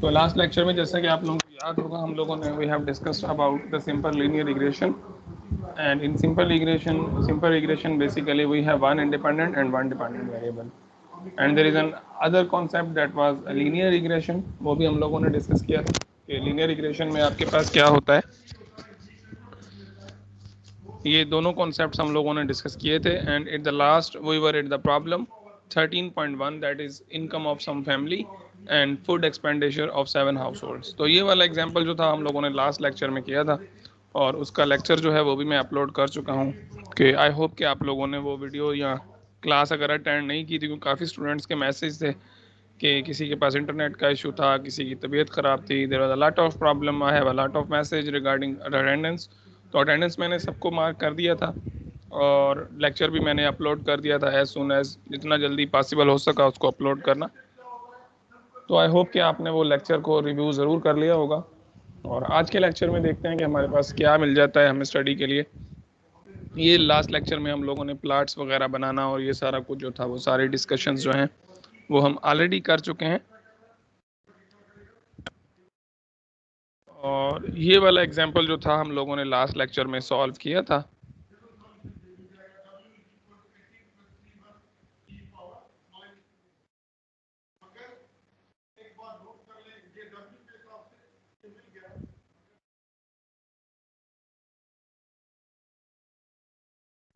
तो last lecture में जैसा कि आप लोगों को याद होगा, हम लोगों ने we have discussed about the simple linear regression, and in simple regression basically we have one independent and one dependent variable, and there is an other concept that was a linear regression, वो भी हम लोगों ने discuss किया था कि linear regression में आपके पास क्या होता है। ये दोनों कॉन्सेप्ट्स हम लोगों ने डिस्कस किए थे, and at the last we were at the problem 13.1 that is income of some family and food expenditure of 7 households. तो ये वाला एग्जांपल जो था हम लोगों ने लास्ट लेक्चर में किया था, और उसका लेक्चर जो है वो भी मैं अपलोड कर चुका हूँ कि आई होप कि आप लोगों ने वो वीडियो या क्लास अगर अटेंड नहीं की थी, क्योंकि काफ़ी स्टूडेंट्स के मैसेज थे कि किसी के पास इंटरनेट का इशू था, किसी की तबीयत ख़राब थी, there was a lot of problem, I have a lot of message regarding attendance. तो अटेंडेंस मैंने सबको मार्क कर दिया था, और लेक्चर भी मैंने अपलोड कर दिया था एज सुन एज जितना जल्दी पॉसिबल हो सका उसको अपलोड करना। तो आई होप कि आपने वो लेक्चर को रिव्यू ज़रूर कर लिया होगा, और आज के लेक्चर में देखते हैं कि हमारे पास क्या मिल जाता है हमें स्टडी के लिए। ये लास्ट लेक्चर में हम लोगों ने प्लाट्स वगैरह बनाना और ये सारा कुछ जो था वो सारे डिस्कशंस जो हैं वो हम ऑलरेडी कर चुके हैं, और ये वाला एग्जांपल जो था हम लोगों ने लास्ट लेक्चर में सॉल्व किया था।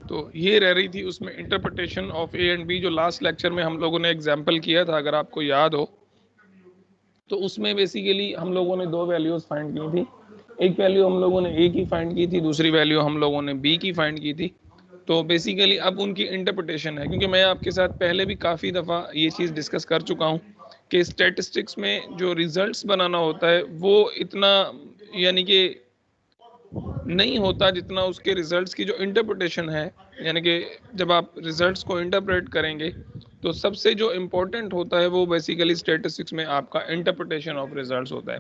तो ये रह रही थी उसमें interpretation of A and B, जो लास्ट लेक्चर में हम लोगों ने एग्जांपल किया था, अगर आपको याद हो तो उसमें बेसिकली हम लोगों ने दो वैल्यूज फाइंड की थी। एक वैल्यू हम लोगों ने ए की फाइंड की थी, दूसरी वैल्यू हम लोगों ने बी की फाइंड की थी। तो बेसिकली अब उनकी इंटरप्रिटेशन है, क्योंकि मैं आपके साथ पहले भी काफ़ी दफ़ा ये चीज़ डिस्कस कर चुका हूँ कि स्टैटिस्टिक्स में जो रिजल्ट्स बनाना होता है वो इतना यानी कि नहीं होता जितना उसके रिजल्ट्स की जो इंटरप्रिटेशन है। यानी कि जब आप रिजल्ट्स को इंटरप्रेट करेंगे तो सबसे जो इम्पोर्टेंट होता है वो बेसिकली स्टैटिस्टिक्स में आपका इंटरप्रिटेशन ऑफ रिजल्ट्स होता है।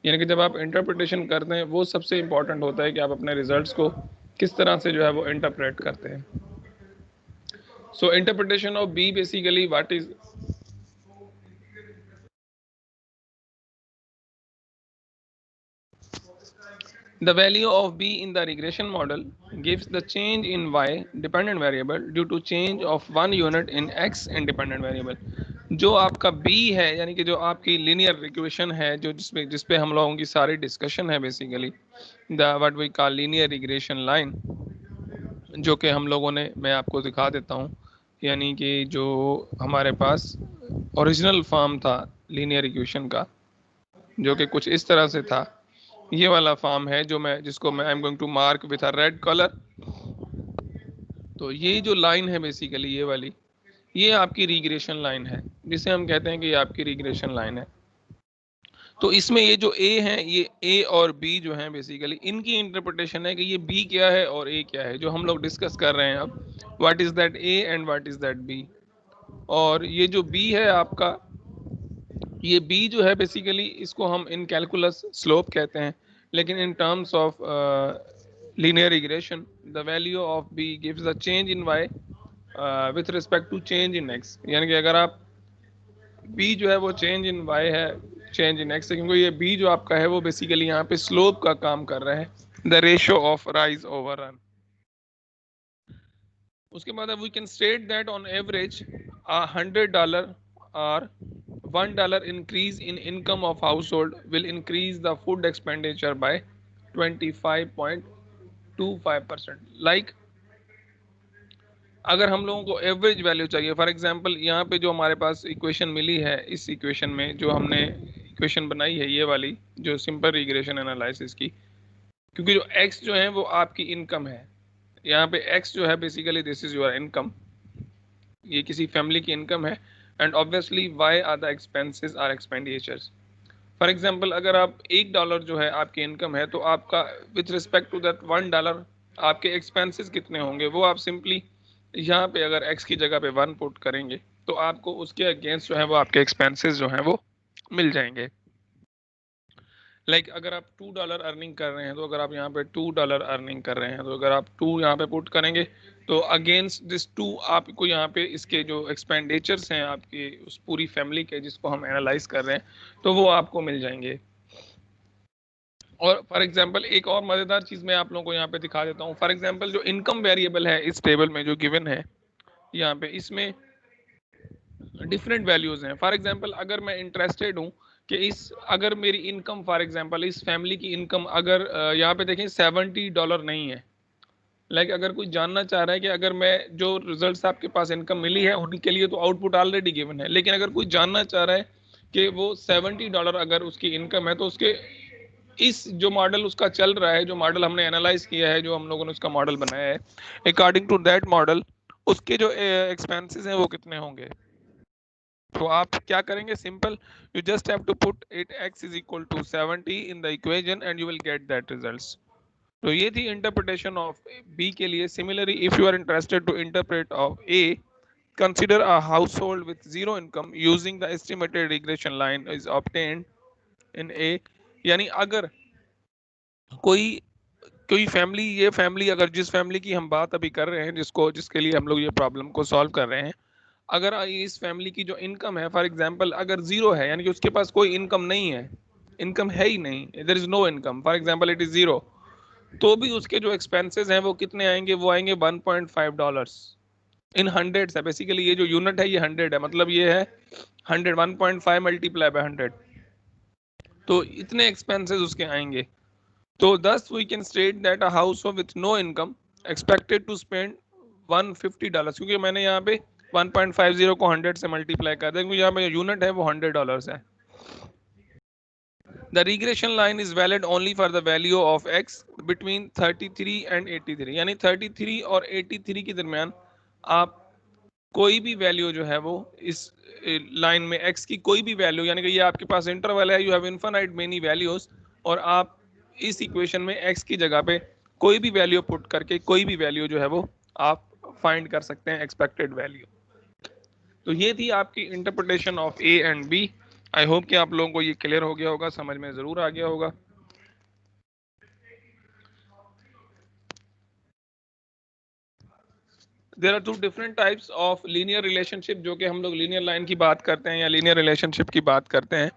यानी कि जब आप इंटरप्रिटेशन करते हैं वो सबसे इम्पोर्टेंट होता है कि आप अपने रिजल्ट्स को किस तरह से जो है वो इंटरप्रेट करते हैं। So interpretation of B basically what is the value of b in the regression model gives the change in y dependent variable due to change of 1 unit in x independent variable। जो आपका b है यानी कि जो आपकी linear equation है, जो जिसपे हम लोगों की सारी डिस्कशन है, basically the what we call linear regression line, जो कि हम लोगों ने, मैं आपको दिखा देता हूँ, यानी कि जो हमारे पास ओरिजिनल फॉर्म था लीनियर इक्वेशन का, जो कि कुछ इस तरह से था। ये वाला फॉर्म है जिसको मैं I am going to mark with a red colour. तो ये जो लाइन है बेसिकली ये वाली, ये आपकी रिग्रेशन लाइन है, जिसे हम कहते हैं कि ये आपकी रिग्रेशन लाइन है। तो इसमें ये जो ए है, ये ए और बी जो है बेसिकली इनकी इंटरप्रिटेशन है कि ये बी क्या है और ए क्या है, जो हम लोग डिस्कस कर रहे हैं अब, what is that A and what is that B. और ये जो बी है आपका, ये बी जो है बेसिकली इसको हम इन कैलकुलस स्लोप कहते हैं, लेकिन in terms of linear regression the value of B gives the change in Y with respect to change in X. यानी कि अगर आप बी जो है वो चेंज इन वाई है, चेंज इन एक्स है, क्योंकि ये बी जो आपका है वो बेसिकली यहाँ पे स्लोप का काम कर रहा है, the ratio of rise over run. उसके बाद we can state that on average $100 और $1 increase in income of household will increase the food expenditure by 25.25%। like अगर हम लोगों को एवरेज वैल्यू चाहिए, फॉर एग्जांपल यहाँ पे जो हमारे पास इक्वेशन मिली है, इस इक्वेशन में जो हमने इक्वेशन बनाई है ये वाली, जो सिंपल रिग्रेशन एनालिसिस की, क्योंकि जो x जो है वो आपकी इनकम है, यहाँ पे x जो है basically this is your income, ये किसी फैमिली की इनकम है, and obviously y are the expenses are expenditures. For example अगर आप $1 जो है आपकी इनकम है, तो आपका विथ रिस्पेक्ट टू दैट $1 आपके एक्सपेंसेस कितने होंगे, वो आप सिंपली यहाँ पे अगर x की जगह पे 1 पुट करेंगे तो आपको उसके अगेंस्ट जो है वो आपके एक्सपेंसेस जो हैं वो मिल जाएंगे। लाइक अगर आप $2 अर्निंग कर रहे हैं, तो अगर आप यहाँ पे $2 अर्निंग कर रहे हैं, तो अगर आप 2 यहाँ पे पुट करेंगे, तो अगेंस्ट दिस 2 आपको यहाँ पे इसके जो एक्सपेंडिचर्स हैं आपकी उस पूरी फैमिली के, जिसको हम एनालाइज कर रहे हैं, तो वो आपको मिल जाएंगे। और फॉर एग्जांपल एक और मज़ेदार चीज़ मैं आप लोगों को यहाँ पे दिखा देता हूँ। फॉर एग्जांपल जो इनकम वेरिएबल है इस टेबल में जो गिवन है यहाँ पे, इसमें डिफरेंट वैल्यूज़ हैं। फॉर एग्जांपल अगर मैं इंटरेस्टेड हूँ कि इस अगर मेरी इनकम फॉर एग्जांपल इस फैमिली की इनकम अगर यहाँ पे देखें $70 नहीं है, लाइक अगर कोई जानना चाह रहा है कि अगर मैं जो रिजल्ट्स आपके पास इनकम मिली है उनके लिए तो आउटपुट ऑलरेडी गिवन है, लेकिन अगर कोई जानना चाह रहा है कि वो $70 अगर उसकी इनकम है, तो उसके इस जो मॉडल उसका चल रहा है, जो मॉडल हमने एनालाइज किया है, जो हम लोगों ने उसका मॉडल बनाया है, अकॉर्डिंग टू दैट मॉडल उसके जो एक्सपेंसेस हैं वो कितने होंगे। तो आप क्या करेंगे, simple, you just have to put 8x is equal to 70 in the equation and you will get that results. तो ये थी इंटरप्रिटेशन ऑफ बी के लिए। Similarly if you are interested to interpret of A, consider a household with zero income using the estimated regression line is obtained in A। यानी अगर कोई कोई family, ये फैमिली अगर जिस फैमिली की हम बात अभी कर रहे हैं, जिसके लिए हम लोग ये प्रॉब्लम को सॉल्व कर रहे हैं, अगर इस फैमिली की जो इनकम है फॉर एग्जांपल अगर जीरो है, यानी कि उसके पास कोई इनकम नहीं है, इनकम है ही नहीं, there is no income, for example it is zero, तो भी उसके जो एक्सपेंसेस हैं वो कितने आएंगे, वो आएंगे $1.5 इन हंड्रेड है। बेसिकली ये जो यूनिट है ये 100 है, मतलब ये है 100, 1.5 मल्टीप्लाई बाय 100, तो इतने एक्सपेंसेस उसके आएंगे। तो thus we can state that a household with no income expected to spend $150, क्योंकि मैंने यहाँ पे 1.50 को 100 से मल्टीप्लाई कर दिया, क्योंकि यहाँ पे यूनिट है वो $100 है। The regression line is valid only for the value of x between 33 and 83, यानी 33 और 83 के दरमियान आप कोई भी वैल्यू जो है वो इस लाइन में x की कोई भी वैल्यू, यानी कि ये आपके पास इंटरवल है, you have infinite many values, और आप इस इक्वेशन में x की जगह पे कोई भी वैल्यू पुट करके कोई भी वैल्यू जो है वो आप फाइंड कर सकते हैं, एक्सपेक्टेड वैल्यू। तो ये थी आपकी interpretation of A and B. I hope कि आप लोगों को ये क्लियर हो गया होगा, समझ में जरूर आ गया होगा। There are two different types of linear relationship, जो कि हम लोग लीनियर लाइन की बात करते हैं या लीनियर रिलेशनशिप की बात करते हैं।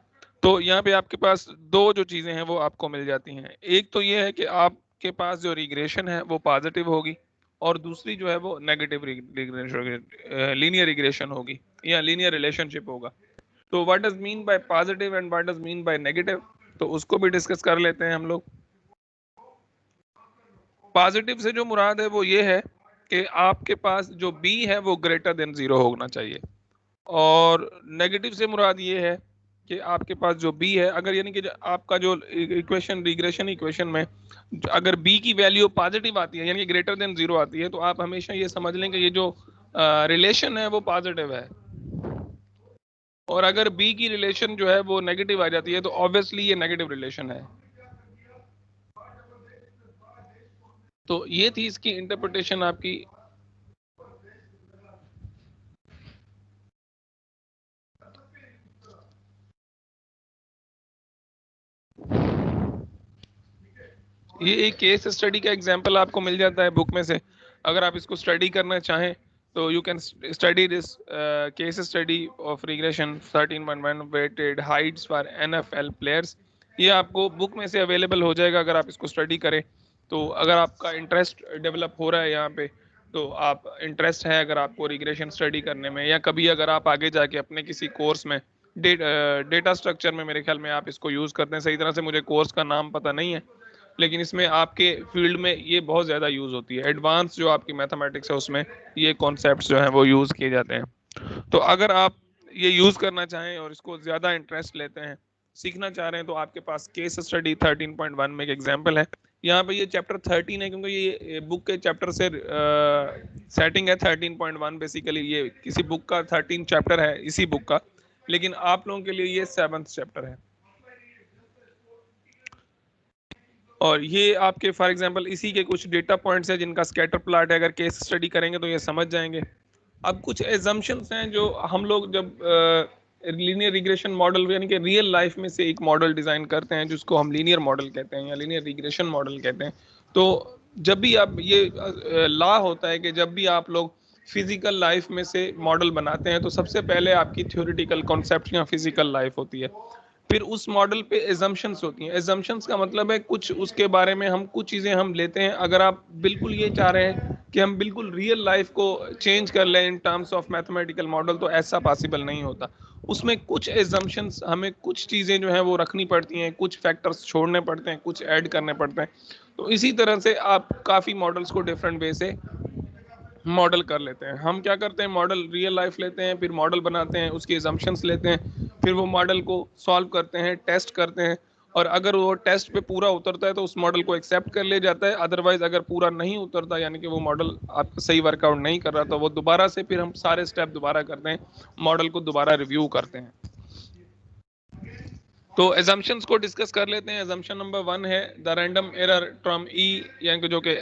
तो यहाँ पे आपके पास दो जो चीज़ें हैं वो आपको मिल जाती हैं। एक तो ये है कि आपके पास जो रिग्रेशन है वो पॉजिटिव होगी, और दूसरी जो है वो नेगेटिव लीनियर रिग्रेशन होगी या लीनियर रिलेशनशिप होगा। तो what does mean by positive and what does mean by negative, तो उसको भी डिस्कस कर लेते हैं हम लोग। पॉजिटिव से जो मुराद है वो ये है कि आपके पास जो बी है वो ग्रेटर देन जीरो होना चाहिए, और नेगेटिव से मुराद ये है कि आपके पास जो बी है, अगर यानी कि आपका जो इक्वेशन रिग्रेशन इक्वेशन में अगर बी की वैल्यू पॉजिटिव आती है, यानी कि ग्रेटर देन जीरो आती है, तो आप हमेशा ये समझ लें कि ये जो रिलेशन है वो पॉजिटिव है। और अगर बी की रिलेशन जो है वो नेगेटिव आ जाती है, तो ऑब्वियसली ये नेगेटिव रिलेशन है। तो ये थी इसकी इंटरप्रिटेशन आपकी। ये एक केस स्टडी का एग्जांपल आपको मिल जाता है बुक में से, अगर आप इसको स्टडी करना चाहें तो you can study this case study of regression 13.1 weighted heights for NFL players. ये आपको बुक में से अवेलेबल हो जाएगा अगर आप इसको स्टडी करें। तो अगर आपका इंटरेस्ट डेवलप हो रहा है यहाँ पे, तो आप इंटरेस्ट है अगर आपको रिग्रेशन स्टडी करने में, या कभी अगर आप आगे जाके अपने किसी कोर्स में डेटा स्ट्रक्चर में, मेरे ख्याल में आप इसको यूज़ करते हैं, सही तरह से मुझे कोर्स का नाम पता नहीं है, लेकिन इसमें आपके फील्ड में ये बहुत ज़्यादा यूज़ होती है। एडवांस जो आपकी मैथमेटिक्स है उसमें ये कॉन्सेप्ट्स जो हैं वो यूज़ किए जाते हैं। तो अगर आप ये यूज़ करना चाहें और इसको ज़्यादा इंटरेस्ट लेते हैं, सीखना चाह रहे हैं, तो आपके पास केस स्टडी 13.1 में एक एग्जाम्पल है। यहाँ पे ये चैप्टर 13 है, क्योंकि ये बुक के चैप्टर से सेटिंग है 13.1। बेसिकली ये किसी बुक का 13 चैप्टर है इसी बुक का, लेकिन आप लोगों के लिए ये 7th चैप्टर है। और ये आपके फॉर एग्जांपल इसी के कुछ डेटा पॉइंट्स हैं जिनका स्कैटर प्लॉट है, अगर केस स्टडी करेंगे तो ये समझ जाएंगे। अब कुछ एजम्पशंस हैं जो हम लोग जब लीनियर रिग्रेशन मॉडल यानी कि रियल लाइफ में से एक मॉडल डिजाइन करते हैं जिसको हम लीनियर मॉडल कहते हैं या लीनियर रिग्रेशन मॉडल कहते हैं। तो जब भी आप ये लॉ होता है कि जब भी आप लोग फिजिकल लाइफ में से मॉडल बनाते हैं तो सबसे पहले आपकी थ्योरेटिकल कॉन्सेप्ट या फिजिकल लाइफ होती है, फिर उस मॉडल पे एजम्पशंस होती हैं। एजम्पशंस का मतलब है कुछ उसके बारे में हम कुछ चीज़ें हम लेते हैं। अगर आप बिल्कुल ये चाह रहे हैं कि हम बिल्कुल रियल लाइफ को चेंज कर लें इन टर्म्स ऑफ मैथमेटिकल मॉडल, तो ऐसा पॉसिबल नहीं होता। उसमें कुछ एजम्पशंस हमें कुछ चीज़ें जो हैं वो रखनी पड़ती हैं, कुछ फैक्टर्स छोड़ने पड़ते हैं, कुछ ऐड करने पड़ते हैं। तो इसी तरह से आप काफ़ी मॉडल्स को डिफरेंट वे से मॉडल कर लेते हैं। हम क्या करते हैं, मॉडल रियल लाइफ लेते हैं, फिर मॉडल बनाते हैं, उसके एजम्पशंस लेते हैं, फिर वो मॉडल को सॉल्व करते हैं, टेस्ट करते हैं, और अगर वो टेस्ट पे पूरा उतरता है तो उस मॉडल को एक्सेप्ट कर लिया जाता है। अदरवाइज अगर पूरा नहीं उतरता यानी कि वो मॉडल आपका सही वर्कआउट नहीं कर रहा, तो वो दोबारा से फिर हम सारे स्टेप दोबारा करते हैं, मॉडल को दोबारा रिव्यू करते हैं। तो एजम्पशंस को डिस्कस कर लेते हैं। एजम्पशन नंबर 1 है द रैंडम एरर टर्म ई, यानी कि जो कि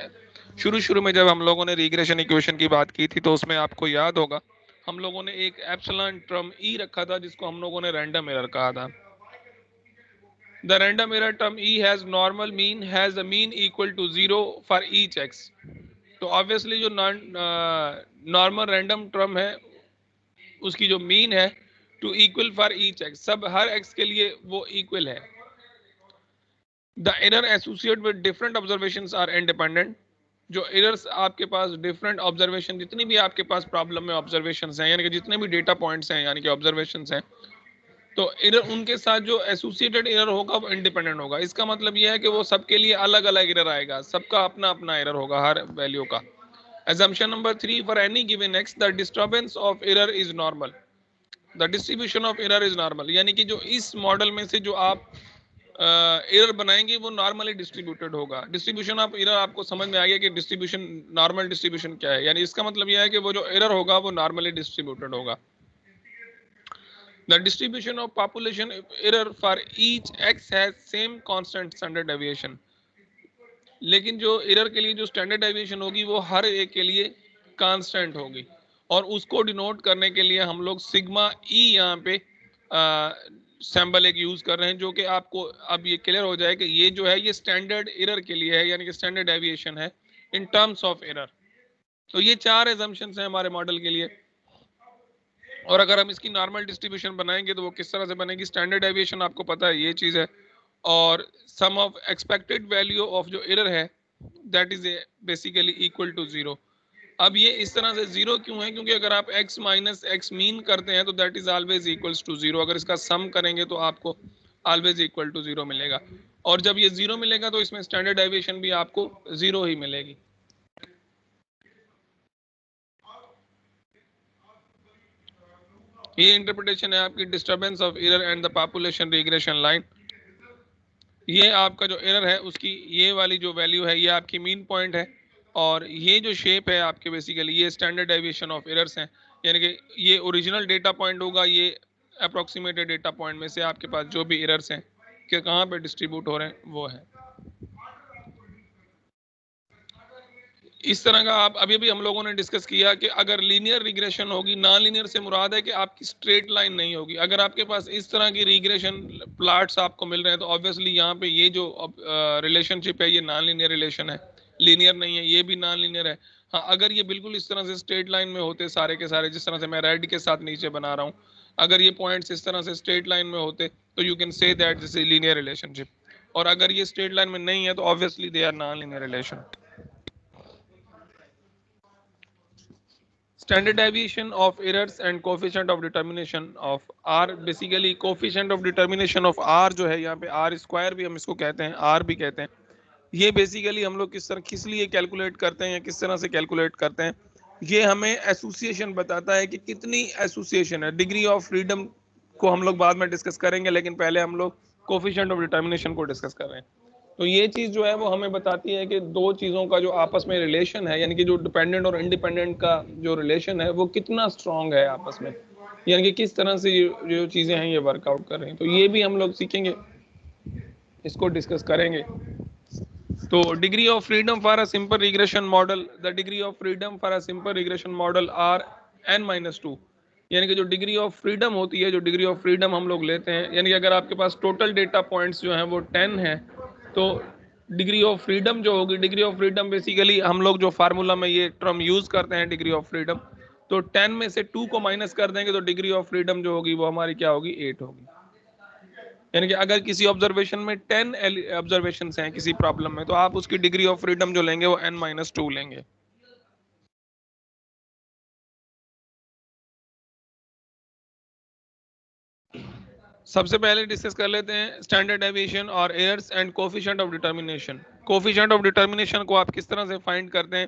शुरू में जब हम लोगों ने रिग्रेशन इक्वेशन की बात की थी तो उसमें आपको याद होगा हम लोगों ने एक एप्सिलॉन टर्म ई रखा था जिसको हम लोगों ने रैंडम एरर कहा था। The random error term E has normal mean has the mean equal to 0 for each X. तो ऑब्वियसली जो नॉर्मल रैंडम टर्म है उसकी जो मीन है to equal for each X, सब हर एक्स के लिए वो इक्वल है। The error associate with different observations are independent. जो एरर्स आपके पास डिफरेंट ऑब्जर्वेशन, जितनी भी आपके पास प्रॉब्लम में ऑब्जर्वेशंस हैं यानी कि जितने भी डेटा पॉइंट्स हैं यानी कि ऑब्जर्वेशंस हैं, तो एरर उनके साथ जो एसोसिएटेड एरर होगा वो इंडिपेंडेंट होगा। इसका मतलब यह है कि वो सबके लिए अलग अलग एरर आएगा, सबका अपना अपना एरर होगा हर वैल्यू का। assumption number 3, for any given x the disturbance of error is normal, the distribution of error is normal. यानी कि जो इस मॉडल में से जो आप एरर बनाएंगे वो नॉर्मली डिस्ट्रीब्यूटेड होगा। डिस्ट्रीब्यूशन ऑफ एरर आपको समझ में आ गया कि डिस्ट्रीब्यूशन, नॉर्मल डिस्ट्रीब्यूशन क्या है, यानी इसका मतलब यह है कि वो जो एरर होगा वो नॉर्मली डिस्ट्रीब्यूटेड होगा। The distribution of population error for each x has same constant standard deviation. लेकिन जो एरर के लिए जो स्टैंडर्ड डेविएशन होगी वो हर एक के लिए कांस्टेंट होगी, और उसको डिनोट करने के लिए हम लोग सिग्मा ई यहाँ पे सैम्बल एक यूज कर रहे हैं, जो कि आपको अब ये क्लियर हो जाए कि ये जो है ये स्टैंडर्ड एरर के लिए है, यानी कि स्टैंडर्ड डेविएशन है इन टर्म्स ऑफ एरर। तो ये 4 एजम्पशंस हैं हमारे मॉडल के लिए, और अगर हम इसकी नॉर्मल डिस्ट्रीब्यूशन बनाएंगे तो वो किस तरह से बनेगी। स्टैंडर्ड डेविएशन आपको पता है ये चीज़ है, और sum of expected value of जो एरर है that is basically equal to 0। अब ये इस तरह से 0 क्यों है, क्योंकि अगर आप x माइनस एक्स मीन करते हैं तो that is always equals to 0। अगर इसका सम करेंगे तो आपको ऑलवेज इक्वल टू 0 मिलेगा, और जब ये 0 मिलेगा तो इसमें स्टैंडर्ड डेविएशन भी आपको 0 ही मिलेगी। ये इंटरप्रिटेशन है आपकी disturbance of error and the population regression line. ये आपका जो एरर है उसकी ये वाली जो वैल्यू है ये आपकी मीन पॉइंट है, और ये जो शेप है आपके बेसिकली ये स्टैंडर्ड डेविएशन ऑफ एरर्स हैं, यानी कि ये ओरिजिनल डेटा पॉइंट होगा, ये अप्रोक्सीमेटेड डेटा पॉइंट में से आपके पास जो भी एरर्स हैं कि कहाँ पे डिस्ट्रीब्यूट हो रहे हैं वो है। इस तरह का आप अभी भी हम लोगों ने डिस्कस किया कि अगर लीनियर रिग्रेशन होगी, नॉन लीनियर से मुराद है कि आपकी स्ट्रेट लाइन नहीं होगी। अगर आपके पास इस तरह की रिग्रेशन प्लॉट्स आपको मिल रहे हैं तो ऑब्वियसली यहाँ पे ये जो रिलेशनशिप है ये नॉन लीनियर रिलेशन है, लीनियर नहीं है, ये भी नॉन लीनियर है। हाँ, अगर ये बिल्कुल इस तरह से स्ट्रेट लाइन में होते सारे के सारे, जिस तरह से मैं रेड के साथ नीचे बना रहा हूँ, अगर ये पॉइंट्स इस तरह से स्ट्रेट लाइन में होते तो you can say that this is linear relationship, और अगर ये स्ट्रेट लाइन में नहीं है तो obviously they are non linear relation. Standard deviation of errors and coefficient of determination of R, basically coefficient of determination of R जो है यहाँ पे R स्क्वायर भी हम इसको कहते हैं, R भी कहते हैं। ये बेसिकली हम लोग किस लिए कैलकुलेट करते हैं या किस तरह से कैलकुलेट करते हैं, ये हमें एसोसिएशन बताता है कि कितनी एसोसिएशन है। डिग्री ऑफ फ्रीडम को हम लोग बाद में डिस्कस करेंगे, लेकिन पहले हम लोग कोफिशिएंट ऑफ डिटर्मिनेशन को डिस्कस कर रहे हैं। तो ये चीज़ जो है वो हमें बताती है कि दो चीज़ों का जो आपस में रिलेशन है, यानी कि जो डिपेंडेंट और इंडिपेंडेंट का जो रिलेशन है वो कितना स्ट्रांग है आपस में, यानी कि किस तरह से जो चीज़ें हैं ये वर्कआउट कर रही हैं। तो ये भी हम लोग सीखेंगे, इसको डिस्कस करेंगे। तो degree of freedom for a simple regression model, the degree of freedom for a simple regression model are n-2। यानी कि जो डिग्री ऑफ फ्रीडम होती है, जो डिग्री ऑफ फ्रीडम हम लोग लेते हैं, यानी कि अगर आपके पास टोटल डेटा पॉइंट्स जो हैं वो 10 है, तो डिग्री ऑफ फ्रीडम जो होगी, डिग्री ऑफ फ्रीडम बेसिकली हम लोग जो फार्मूला में ये टर्म यूज करते हैं डिग्री ऑफ फ्रीडम, तो 10 में से 2 को माइनस कर देंगे तो डिग्री ऑफ फ्रीडम जो होगी वो हमारी क्या होगी, 8 होगी। यानी कि अगर किसी ऑब्जर्वेशन में 10 ऑब्जर्वेशन हैं किसी प्रॉब्लम में, तो आप उसकी डिग्री ऑफ फ्रीडम जो लेंगे वो n-2 लेंगे। सबसे पहले डिस्कस कर लेते हैं स्टैंडर्ड डेविएशन और errors and coefficient of determination. Coefficient of determination को आप किस तरह से फाइंड करते हैं?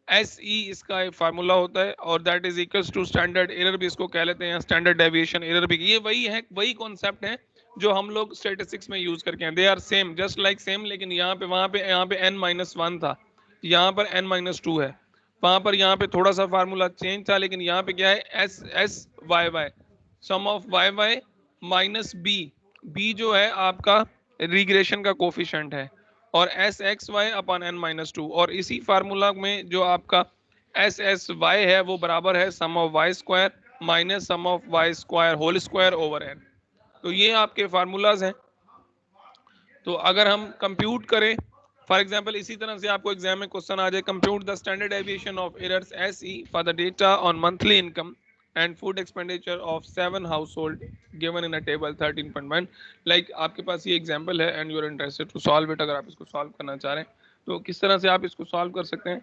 SE इसका एक फार्मूला होता है और that is equals to standard error भी इसको कह लेते हैं, स्टैंडर्ड डेविएशन एरर भी। ये वही है, वही कॉन्सेप्ट है जो हम लोग स्टैटिस्टिक्स में यूज करके हैं। They are same, just like same, लेकिन यहाँ पे वहाँ पे n-1 था, यहाँ पर n-2 है। वहाँ पर यहाँ पे थोड़ा सा फार्मूला चेंज था, लेकिन यहाँ पे क्या है, SSYY, sum of YY minus B जो है आपका रिग्रेशन का कोफिशिएंट है, और SXY अपॉन n-2, और इसी फार्मूला में जो आपका SSY है वो बराबर है sum of Y square minus sum of Y square whole square over n। तो ये आपके फार्मूलाज हैं। तो अगर हम कंप्यूट करें, फॉर एग्जांपल इसी तरह से आपको एग्जाम में क्वेश्चन आ जाए, compute the standard deviation of errors SE for the data on monthly income and food expenditure of 7 household given in a table 13.1। Like आपके पास ये एग्जांपल है and you are interested to solve it. अगर आप इसको solve करना चाह रहे हैं तो किस तरह से आप इसको सॉल्व कर सकते हैं?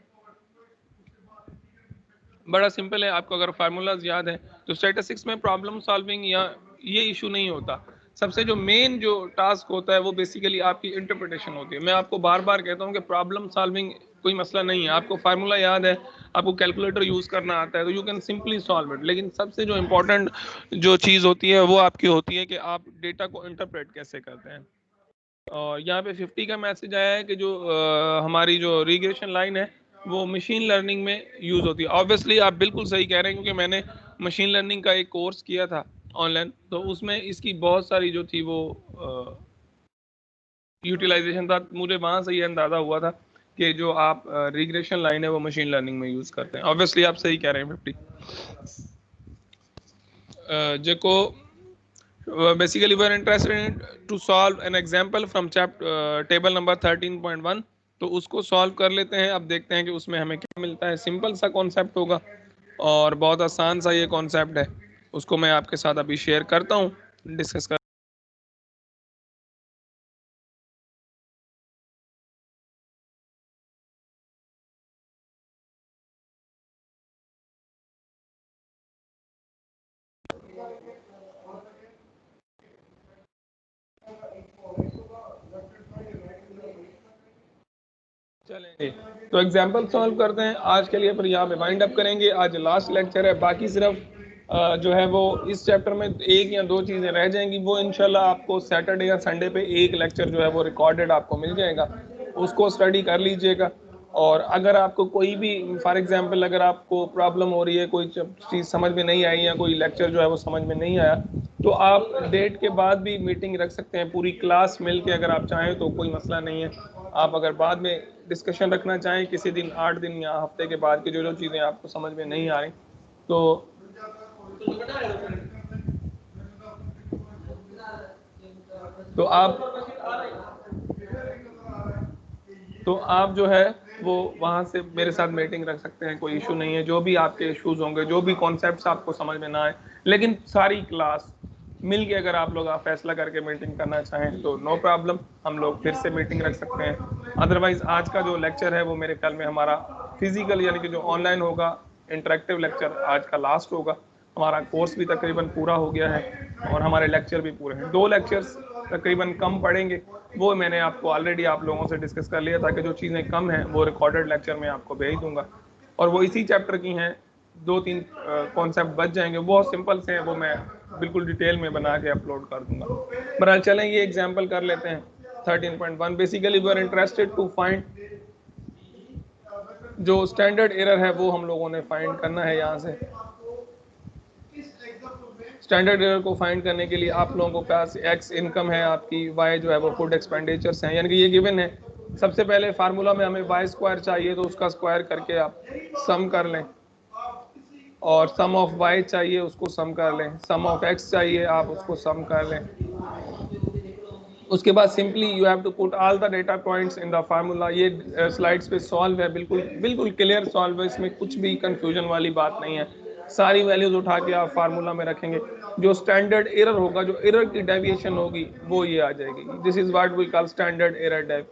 बड़ा सिंपल है। आपको अगर फार्मूलाज याद है तो स्टैटिस्टिक्स में प्रॉब्लम सॉल्विंग या ये इशू नहीं होता। सबसे जो मेन जो टास्क होता है वो बेसिकली आपकी इंटरप्रिटेशन होती है। मैं आपको बार बार कहता हूँ कि प्रॉब्लम सॉल्विंग कोई मसला नहीं है, आपको फार्मूला याद है, आपको कैलकुलेटर यूज करना आता है, तो you can simply solve it. लेकिन सबसे जो इंपॉर्टेंट जो चीज़ होती है वो आपकी होती है कि आप डेटा को इंटरप्रेट कैसे करते हैं। और यहाँ पे 50 का मैसेज आया है कि जो हमारी जो रिग्रेशन लाइन है वो मशीन लर्निंग में यूज़ होती है। ऑब्वियसली आप बिल्कुल सही कह रहे हैं, क्योंकि मैंने मशीन लर्निंग का एक कोर्स किया था ऑनलाइन, तो उसमें इसकी बहुत सारी जो थी वो यूटिलाइजेशन था। मुझे वहाँ से ये अंदाज़ा हुआ था कि जो आप रिग्रेशन लाइन है वो मशीन लर्निंग में यूज़ करते हैं। ऑब्वियसली आप सही कह रहे हैं 50। जेको basically we are interested in to solve an example from chapter table number 13.1। तो उसको सॉल्व कर लेते हैं। अब देखते हैं कि उसमें हमें क्या मिलता है। सिंपल सा कॉन्सेप्ट होगा और बहुत आसान सा ये कॉन्सेप्ट है, उसको मैं आपके साथ अभी शेयर करता हूँ, डिस्कस कर। चलेंगे तो एग्जाम्पल सॉल्व करते हैं। आज के लिए पर यहाँ पे वाइंड अप करेंगे। आज लास्ट लेक्चर है, बाकी सिर्फ जो है वो इस चैप्टर में एक या दो चीज़ें रह जाएंगी। वो इंशाल्लाह आपको सैटरडे या संडे पे एक लेक्चर जो है वो रिकॉर्डेड आपको मिल जाएगा, उसको स्टडी कर लीजिएगा। और अगर आपको कोई भी फॉर एग्जांपल अगर आपको प्रॉब्लम हो रही है, कोई चीज़ समझ में नहीं आई या कोई लेक्चर जो है वो समझ में नहीं आया, तो आप डेट के बाद भी मीटिंग रख सकते हैं, पूरी क्लास मिल के। अगर आप चाहें तो कोई मसला नहीं है। आप अगर बाद में डिस्कशन रखना चाहें किसी दिन, 8 दिन या हफ्ते के बाद की जो जो चीज़ें आपको समझ में नहीं आ रही, तो आप जो है वो वहाँ से मेरे साथ मीटिंग रख सकते हैं, कोई इशू नहीं है। जो भी आपके इश्यूज होंगे, जो भी कॉन्सेप्ट्स आपको समझ में ना आए, लेकिन सारी क्लास मिल के अगर आप लोग आप फैसला करके मीटिंग करना चाहें तो नो प्रॉब्लम, हम लोग फिर से मीटिंग रख सकते हैं। अदरवाइज आज का जो लेक्चर है वो मेरे ख्याल में हमारा फिजिकल यानी कि जो ऑनलाइन होगा इंटरेक्टिव लेक्चर आज का लास्ट होगा। हमारा कोर्स भी तकरीबन पूरा हो गया है और हमारे लेक्चर भी पूरे हैं। 2 लेक्चर्स तकरीबन कम पड़ेंगे, वो मैंने आपको ऑलरेडी आप लोगों से डिस्कस कर लिया था कि जो चीज़ें कम हैं वो रिकॉर्डेड लेक्चर में आपको भेज दूंगा, और वो इसी चैप्टर की हैं। 2-3 कॉन्सेप्ट बच जाएंगे, वो बहुत सिंपल से हैं, वो मैं बिल्कुल डिटेल में बना के अपलोड कर दूंगा। बहरहाल चलें ये एग्जाम्पल कर लेते हैं। 13.1 basically we are interested to find जो स्टैंडर्ड एरर है वो हम लोगों ने फाइंड करना है। यहाँ से स्टैंडर्ड एरर को फाइंड करने के लिए आप लोगों को पास एक्स इनकम है आपकी, वाई जो है वो फूड एक्सपेंडिचर्स हैं, यानी कि ये गिवन है। सबसे पहले फार्मूला में हमें वाई स्क्वायर चाहिए, तो उसका स्क्वायर करके आप सम कर लें। और सम ऑफ वाई चाहिए उसको सम कर लें, सम ऑफ एक्स चाहिए आप उसको सम कर लें। उसके बाद simply you have to put all the data points in the formula. ये स्लाइड्स पे सॉल्व है, बिल्कुल बिल्कुल क्लियर सॉल्व है, इसमें कुछ भी कंफ्यूजन वाली बात नहीं है। सारी वैल्यूज उठा के आप फार्मूला में रखेंगे, जो स्टैंडर्ड एरर होगा, जो एरर की डेविएशन होगी वो ये आ जाएगी। This is what we call standard error.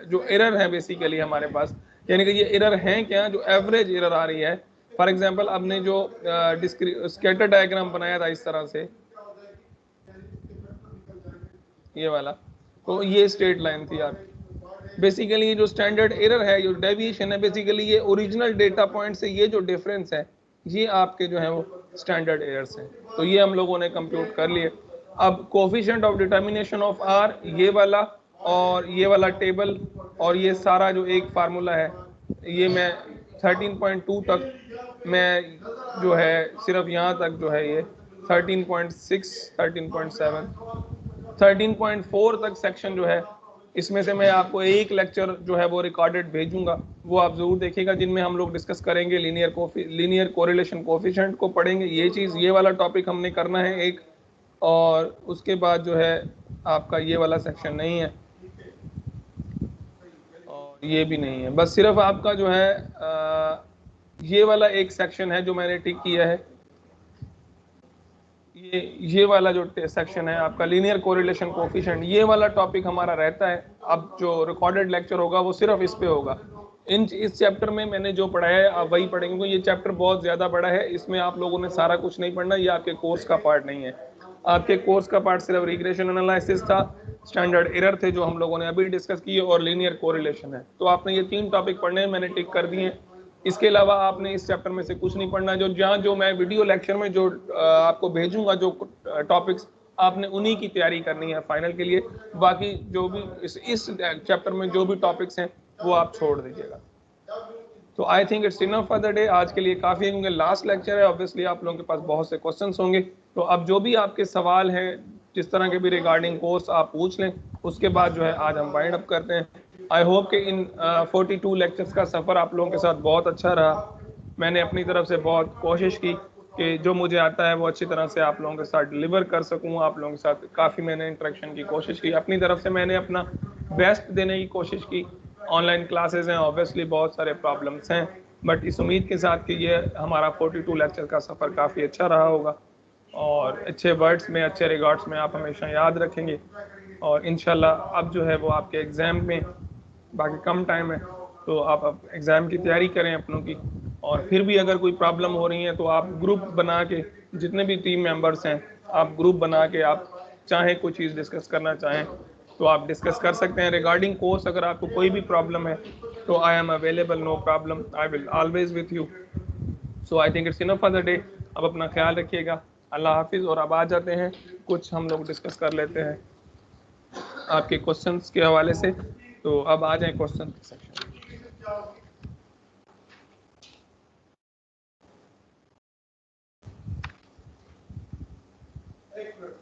जो एरर है बेसिकली हमारे पास, यानी कि ये एरर हैं क्या, जो एवरेज एरर आ रही है। फॉर एग्जाम्पल आपने जो स्कैटर डायग्राम बनाया था इस तरह से, ये वाला, तो ये स्ट्रेट लाइन थी आपकी। बेसिकली जो स्टैंडर्ड एरर है, जो डेविएशन है, बेसिकली ये ओरिजिनल डेटा पॉइंट से ये जो डिफरेंस है, ये आपके जो है वो स्टैंडर्ड एरर्स हैं। तो ये हम लोगों ने कंप्यूट कर लिए। अब coefficient of determination of R, ये वाला और ये वाला टेबल और ये सारा जो एक फार्मूला है, ये मैं 13.2 तक मैं जो है सिर्फ यहाँ तक जो है ये 13.6, 13.7, 13.4 तक सेक्शन जो है, इसमें से मैं आपको एक लेक्चर जो है वो रिकॉर्डेड भेजूंगा, वो आप जरूर देखिएगा, जिनमें हम लोग डिस्कस करेंगे लीनियर कोरिलेशन कोफिशिएंट को पढ़ेंगे। ये चीज़, ये वाला टॉपिक हमने करना है एक, और उसके बाद जो है आपका ये वाला सेक्शन नहीं है और ये भी नहीं है, बस सिर्फ आपका जो है ये वाला एक सेक्शन है जो मैंने टिक किया है। ये वाला जो सेक्शन है आपका लीनियर कोरिलेशन कोफिशिएंट, ये वाला टॉपिक हमारा रहता है। अब जो रिकॉर्डेड लेक्चर होगा वो सिर्फ इस पे होगा। इस चैप्टर में मैंने जो पढ़ाया है आप वही पढ़ेंगे, क्योंकि ये चैप्टर बहुत ज़्यादा बड़ा है, इसमें आप लोगों ने सारा कुछ नहीं पढ़ना, ये आपके कोर्स का पार्ट नहीं है। आपके कोर्स का पार्ट सिर्फ रिग्रेशन एनालिसिस था, स्टैंडर्ड एरर थे जो हम लोगों ने अभी डिस्कस किए, और लीनियर कोरिलेशन है। तो आपने ये 3 टॉपिक पढ़ने हैं, मैंने टिक कर दिए हैं। इसके अलावा आपने इस चैप्टर में से कुछ नहीं पढ़ना। जो जहाँ जो मैं वीडियो लेक्चर में जो आपको भेजूंगा जो टॉपिक्स, आपने उन्हीं की तैयारी करनी है फाइनल के लिए। बाकी जो भी इस चैप्टर में जो भी टॉपिक्स हैं वो आप छोड़ दीजिएगा। तो आई think it's enough for the day. आज के लिए काफ़ी है, क्योंकि लास्ट लेक्चर है। ऑब्वियसली आप लोगों के पास बहुत से क्वेश्चंस होंगे, तो अब जो भी आपके सवाल हैं जिस तरह के भी रिगार्डिंग कोर्स आप पूछ लें, उसके बाद जो है आज हम वाइंड अप करते हैं। आई होप कि इन 42 लेक्चर्स का सफ़र आप लोगों के साथ बहुत अच्छा रहा। मैंने अपनी तरफ से बहुत कोशिश की कि जो मुझे आता है वो अच्छी तरह से आप लोगों के साथ डिलीवर कर सकूँ। आप लोगों के साथ काफ़ी मैंने इंटरेक्शन की कोशिश की, अपनी तरफ से मैंने अपना बेस्ट देने की कोशिश की। ऑनलाइन क्लासेस हैं, ऑब्वियसली बहुत सारे प्रॉब्लम्स हैं, बट इस उम्मीद के साथ कि ये हमारा 42 लेक्चर का सफ़र काफ़ी अच्छा रहा होगा, और अच्छे वर्ड्स में, अच्छे रिकॉर्ड्स में आप हमेशा याद रखेंगे। और इंशाल्लाह अब जो है वो आपके एग्ज़ाम में बाकी कम टाइम है, तो आप अब एग्ज़ाम की तैयारी करें अपनों की। और फिर भी अगर कोई प्रॉब्लम हो रही है तो आप ग्रुप बना के, जितने भी टीम मेंबर्स हैं, आप ग्रुप बना के आप चाहें कोई चीज़ डिस्कस करना चाहें तो आप डिस्कस कर सकते हैं। रिगार्डिंग कोर्स अगर आपको कोई भी प्रॉब्लम है तो I am available, no problem, I will always with you. So I think it's enough for the day. अब अपना ख्याल रखिएगा, अल्लाह हाफिज़। और अब आ जाते हैं, कुछ हम लोग डिस्कस कर लेते हैं आपके क्वेश्चंस के हवाले से। तो अब आ जाएं क्वेश्चन सेक्शन। एक मिनट